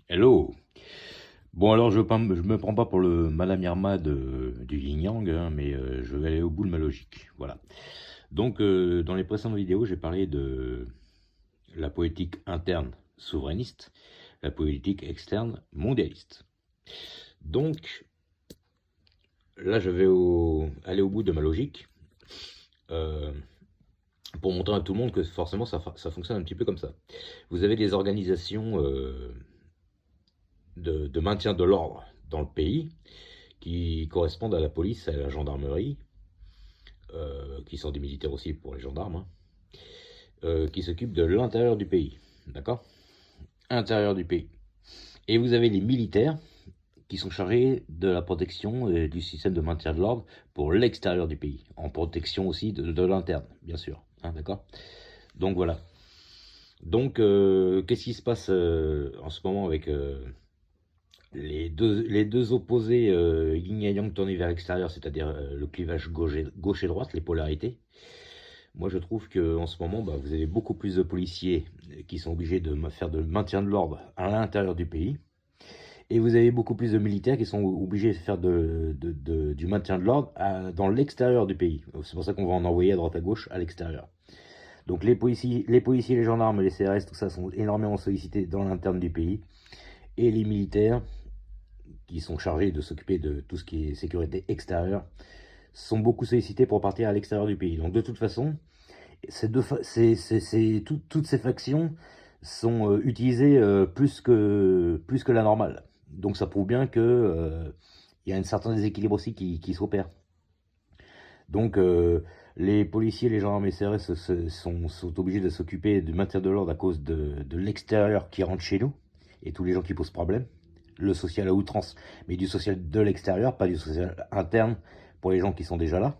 Hello. Bon alors je me prends pas pour le Madame Irma du Yin Yang, hein, mais je vais aller au bout de ma logique. Voilà. Donc dans les précédentes vidéos, j'ai parlé de la politique interne souverainiste, la politique externe mondialiste. Donc là, je vais aller au bout de ma logique euh, pour montrer à tout le monde que forcément ça fonctionne un petit peu comme ça. Vous avez des organisations de maintien de l'ordre dans le pays qui correspondent à la police et à la gendarmerie, qui sont des militaires aussi pour les gendarmes, hein, qui s'occupent de l'intérieur du pays. D'accord? Intérieur du pays. Et vous avez les militaires qui sont chargés de la protection et du système de maintien de l'ordre pour l'extérieur du pays, en protection aussi de l'interne, bien sûr. Hein, d'accord? Donc voilà. Donc, qu'est-ce qui se passe en ce moment avec les deux opposés yin et yang tournés vers l'extérieur, c'est-à-dire le clivage gauche et droite, les polarités? Moi, je trouve qu'en ce moment, vous avez beaucoup plus de policiers qui sont obligés de faire de maintien de l'ordre à l'intérieur du pays. Et vous avez beaucoup plus de militaires qui sont obligés de faire du maintien de l'ordre dans l'extérieur du pays. C'est pour ça qu'on va en envoyer à droite à gauche à l'extérieur. Donc les policiers, les gendarmes, les CRS, tout ça sont énormément sollicités dans l'interne du pays. Et les militaires, qui sont chargés de s'occuper de tout ce qui est sécurité extérieure, sont beaucoup sollicités pour partir à l'extérieur du pays. Donc de toute façon, toutes ces factions sont utilisées plus que la normale. Donc ça prouve bien que y a un certain déséquilibre aussi qui s'opère. Donc les policiers, les gendarmes et les CRS sont obligés de s'occuper du maintien de l'ordre à cause de l'extérieur qui rentre chez nous et tous les gens qui posent problème. Le social à outrance, mais du social de l'extérieur, pas du social interne pour les gens qui sont déjà là.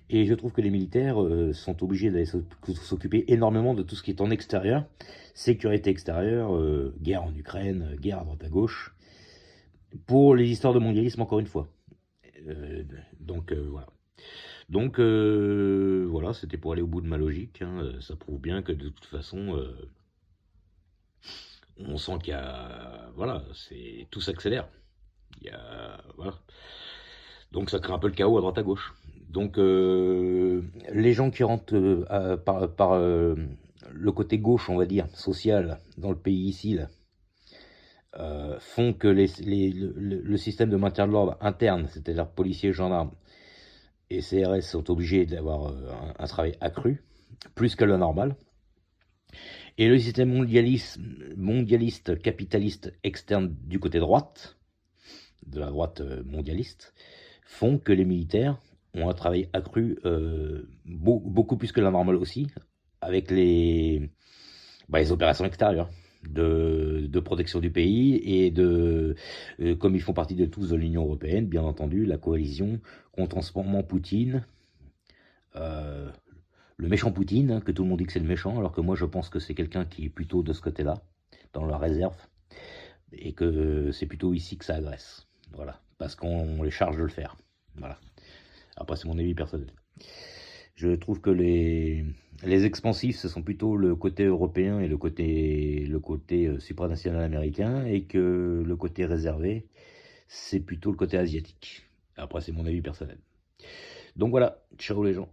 Et je trouve que les militaires sont obligés d'aller s'occuper énormément de tout ce qui est en extérieur. Sécurité extérieure, guerre en Ukraine, guerre à droite à gauche. Pour les histoires de mondialisme, encore une fois. Voilà. Donc voilà, c'était pour aller au bout de ma logique. Hein. Ça prouve bien que de toute façon, on sent qu'il y a... Voilà, tout s'accélère. Voilà. Donc ça crée un peu le chaos à droite à gauche. Donc les gens qui rentrent par le côté gauche, on va dire, social, dans le pays ici, là, font que le système de maintien de l'ordre interne, c'est-à-dire policiers, gendarmes et CRS, sont obligés d'avoir un travail accru, plus que le normal. Et le système mondialiste, capitaliste externe du côté droite, de la droite mondialiste, font que les militaires ont un travail accru beaucoup plus que la normale aussi, avec les opérations extérieures de protection du pays et comme ils font partie de tous de l'Union européenne, bien entendu, la coalition contre en ce moment Poutine, euh, le méchant Poutine, hein, que tout le monde dit que c'est le méchant, alors que moi je pense que c'est quelqu'un qui est plutôt de ce côté-là, dans la réserve, et que c'est plutôt ici que ça agresse. Voilà, parce qu'on les charge de le faire. Voilà. Après, c'est mon avis personnel. Je trouve que les expansifs, ce sont plutôt le côté européen et le côté supranational américain, et que le côté réservé, c'est plutôt le côté asiatique. Après, c'est mon avis personnel. Donc voilà, ciao les gens.